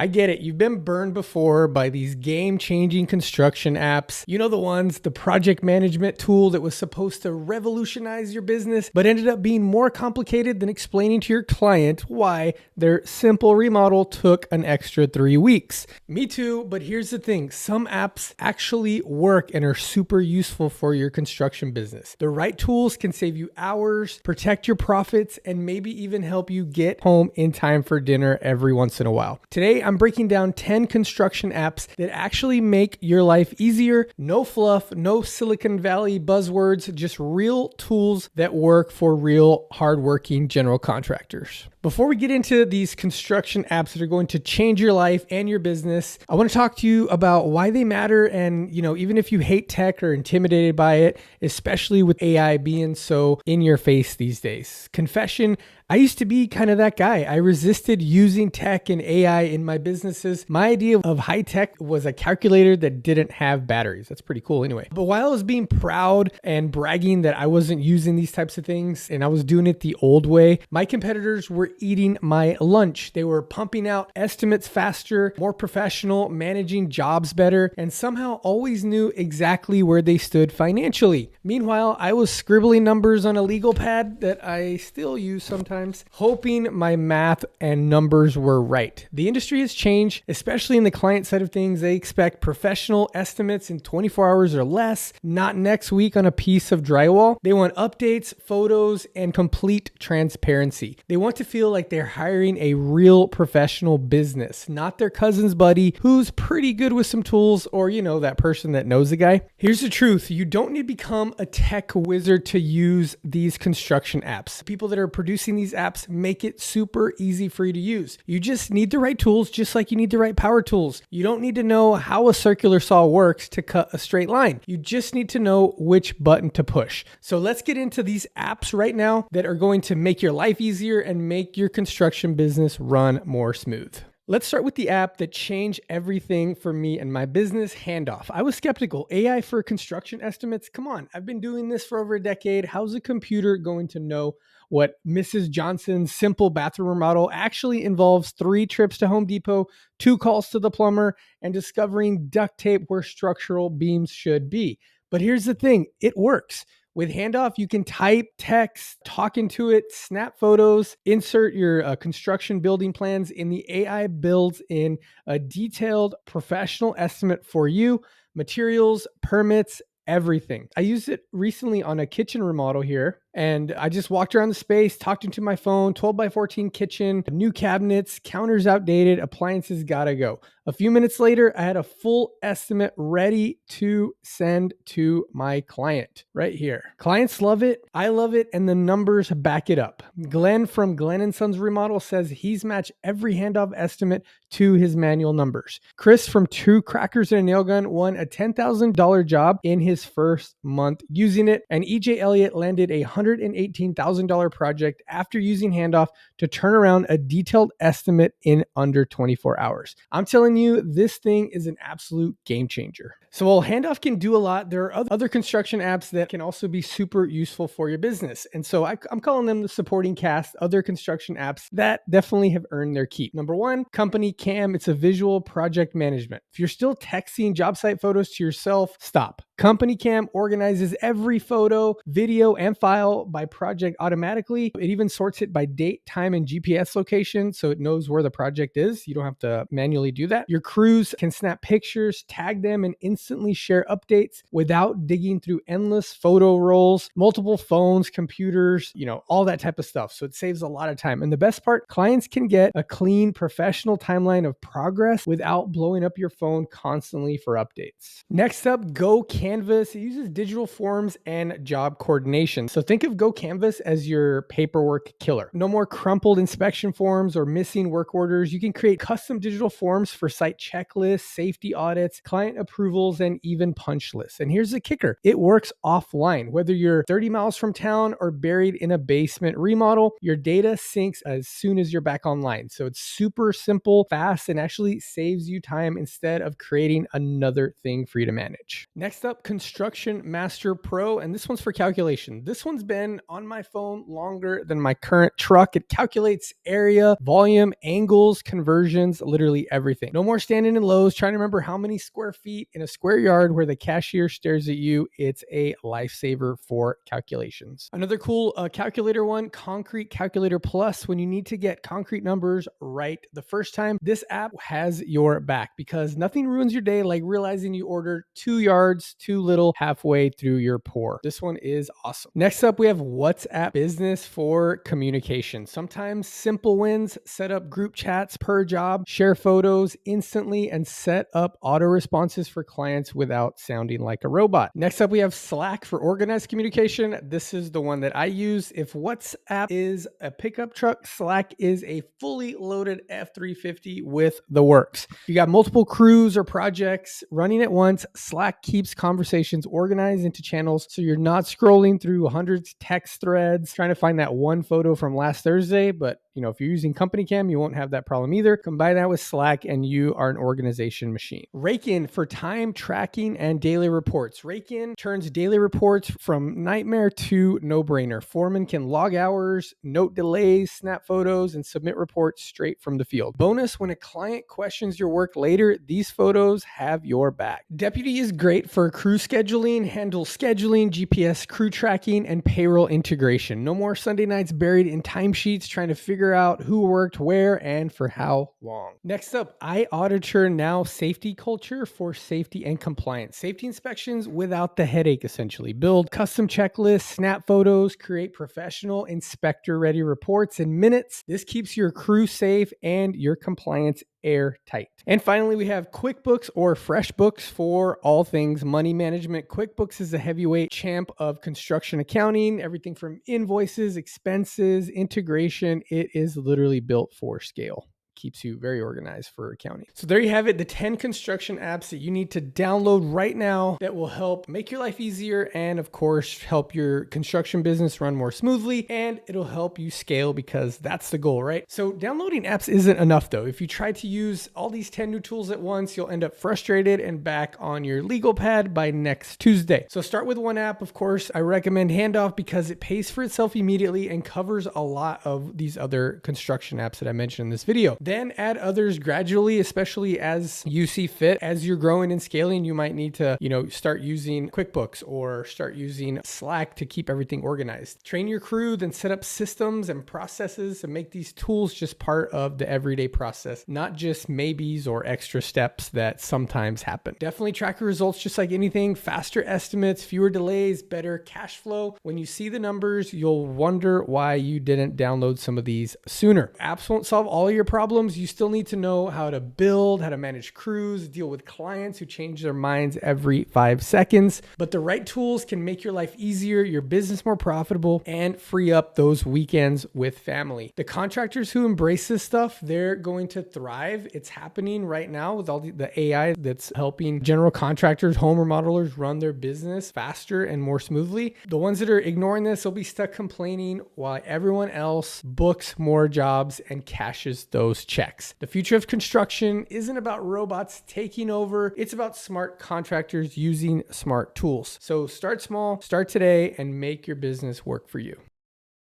I get it. You've been burned before by these game-changing construction apps. You know the ones, the project management tool that was supposed to revolutionize your business, but ended up being more complicated than explaining to your client why their simple remodel took an extra 3 weeks. Me too, but here's the thing. Some apps actually work and are super useful for your construction business. The right tools can save you hours, protect your profits, and maybe even help you get home in time for dinner every once in a while. Today, I'm breaking down 10 construction apps that actually make your life easier. No fluff, no Silicon Valley buzzwords, just real tools that work for real hardworking general contractors. Before we get into these construction apps that are going to change your life and your business, I want to talk to you about why they matter. And, even if you hate tech or intimidated by it, especially with AI being so in your face these days. Confession, I used to be kind of that guy. I resisted using tech and AI in my businesses. My idea of high tech was a calculator that didn't have batteries. That's pretty cool anyway. But while I was being proud and bragging that I wasn't using these types of things and I was doing it the old way, my competitors were eating my lunch. They were pumping out estimates faster, more professional, managing jobs better, and somehow always knew exactly where they stood financially. Meanwhile, I was scribbling numbers on a legal pad that I still use sometimes, hoping my math and numbers were right. The industry has changed, especially in the client side of things. They expect professional estimates in 24 hours or less, not next week on a piece of drywall. They want updates, photos, and complete transparency. They want to feel like they're hiring a real professional business, not their cousin's buddy who's pretty good with some tools or, that person that knows the guy. Here's the truth. You don't need to become a tech wizard to use these construction apps. People that are producing these apps make it super easy for you to use. You just need the right tools, just like you need the right power tools. You don't need to know how a circular saw works to cut a straight line. You just need to know which button to push. So let's get into these apps right now that are going to make your life easier and make your construction business run more smooth. Let's start with the app that changed everything for me and my business, Handoff. I was skeptical. AI for construction estimates? Come on, I've been doing this for over a decade. How's a computer going to know what Mrs. Johnson's simple bathroom remodel actually involves 3 trips to Home Depot, 2 calls to the plumber, and discovering duct tape where structural beams should be? But here's the thing, it works. With Handoff, you can type text, talk into it, snap photos, insert your construction building plans, and the AI builds in a detailed professional estimate for you, materials, permits, everything. I used it recently on a kitchen remodel here, and I just walked around the space, talked into my phone, 12 by 14 kitchen, new cabinets, counters outdated, appliances gotta go. A few minutes later, I had a full estimate ready to send to my client right here. Clients love it, I love it, and the numbers back it up. Glenn from Glenn & Sons Remodel says he's matched every Handoff estimate to his manual numbers. Chris from Two Crackers and a Nail Gun won a $10,000 job in his first month using it, and EJ Elliott landed a $118,000 project after using Handoff to turn around a detailed estimate in under 24 hours. I'm telling you, this thing is an absolute game changer. So while Handoff can do a lot, there are other construction apps that can also be super useful for your business. And so I'm calling them the supporting cast, other construction apps that definitely have earned their keep. Number 1, Company Cam. It's a visual project management. If you're still texting job site photos to yourself, stop. Company Cam organizes every photo, video, and file by project automatically. It even sorts it by date, time, and GPS location, so it knows where the project is. You don't have to manually do that. Your crews can snap pictures, tag them, and instantly share updates without digging through endless photo rolls, multiple phones, computers, all that type of stuff. So it saves a lot of time. And the best part, clients can get a clean, professional timeline of progress without blowing up your phone constantly for updates. Next up, Go Canvas. It uses digital forms and job coordination. So think of Go Canvas as your paperwork killer. No more crumpled inspection forms or missing work orders. You can create custom digital forms for site checklists, safety audits, client approvals, schedules, and even punch lists. And here's the kicker. It works offline. Whether you're 30 miles from town or buried in a basement remodel, your data syncs as soon as you're back online. So it's super simple, fast, and actually saves you time instead of creating another thing for you to manage. Next up, Construction Master Pro, and this one's for calculation. This one's been on my phone longer than my current truck. It calculates area, volume, angles, conversions, literally everything. No more standing in Lowe's trying to remember how many square feet in a square yard where the cashier stares at you. It's a lifesaver for calculations. Another cool calculator one, Concrete Calculator Plus. When you need to get concrete numbers right the first time, this app has your back because nothing ruins your day like realizing you ordered 2 yards too little halfway through your pour. This one is awesome. Next up, we have WhatsApp Business for communication. Sometimes simple wins: set up group chats per job, share photos instantly, and set up auto responses for clients without sounding like a robot. Next up, we have Slack for organized communication. This is the one that I use. If WhatsApp is a pickup truck, Slack is a fully loaded F-350 with the works. You got multiple crews or projects running at once. Slack keeps conversations organized into channels so you're not scrolling through hundreds of text threads trying to find that one photo from last Thursday. But if you're using Company Cam, you won't have that problem either. Combine that with Slack and you are an organization machine. Rakin for time tracking and daily reports. Rakin turns daily reports from nightmare to no-brainer. Foreman can log hours, note delays, snap photos, and submit reports straight from the field. Bonus, when a client questions your work later, these photos have your back. Deputy is great for crew scheduling, handles scheduling, GPS crew tracking, and payroll integration. No more Sunday nights buried in timesheets trying to figure out who worked where and for how long. Next up, iAuditor Now Safety Culture for safety and compliance. Safety inspections without the headache, essentially. Build custom checklists, snap photos, create professional inspector-ready reports in minutes. This keeps your crew safe and your compliance airtight. And finally, we have QuickBooks or FreshBooks for all things money management. QuickBooks is a heavyweight champ of construction accounting, everything from invoices, expenses, integration. It is literally built for scale. Keeps you very organized for accounting. So there you have it, the 10 construction apps that you need to download right now that will help make your life easier and of course help your construction business run more smoothly, and it'll help you scale because that's the goal, right? So downloading apps isn't enough though. If you try to use all these 10 new tools at once, you'll end up frustrated and back on your legal pad by next Tuesday. So start with one app. Of course, I recommend Handoff because it pays for itself immediately and covers a lot of these other construction apps that I mentioned in this video. Then add others gradually, especially as you see fit. As you're growing and scaling, you might need to, start using QuickBooks or start using Slack to keep everything organized. Train your crew, then set up systems and processes and make these tools just part of the everyday process, not just maybes or extra steps that sometimes happen. Definitely track your results just like anything. Faster estimates, fewer delays, better cash flow. When you see the numbers, you'll wonder why you didn't download some of these sooner. Apps won't solve all your problems. You still need to know how to build, how to manage crews, deal with clients who change their minds every 5 seconds. But the right tools can make your life easier, your business more profitable, and free up those weekends with family. The contractors who embrace this stuff, they're going to thrive. It's happening right now with all the AI that's helping general contractors, home remodelers run their business faster and more smoothly. The ones that are ignoring this will be stuck complaining while everyone else books more jobs and cashes those checks. The future of construction isn't about robots taking over. It's about smart contractors using smart tools. So start small, start today, and make your business work for you.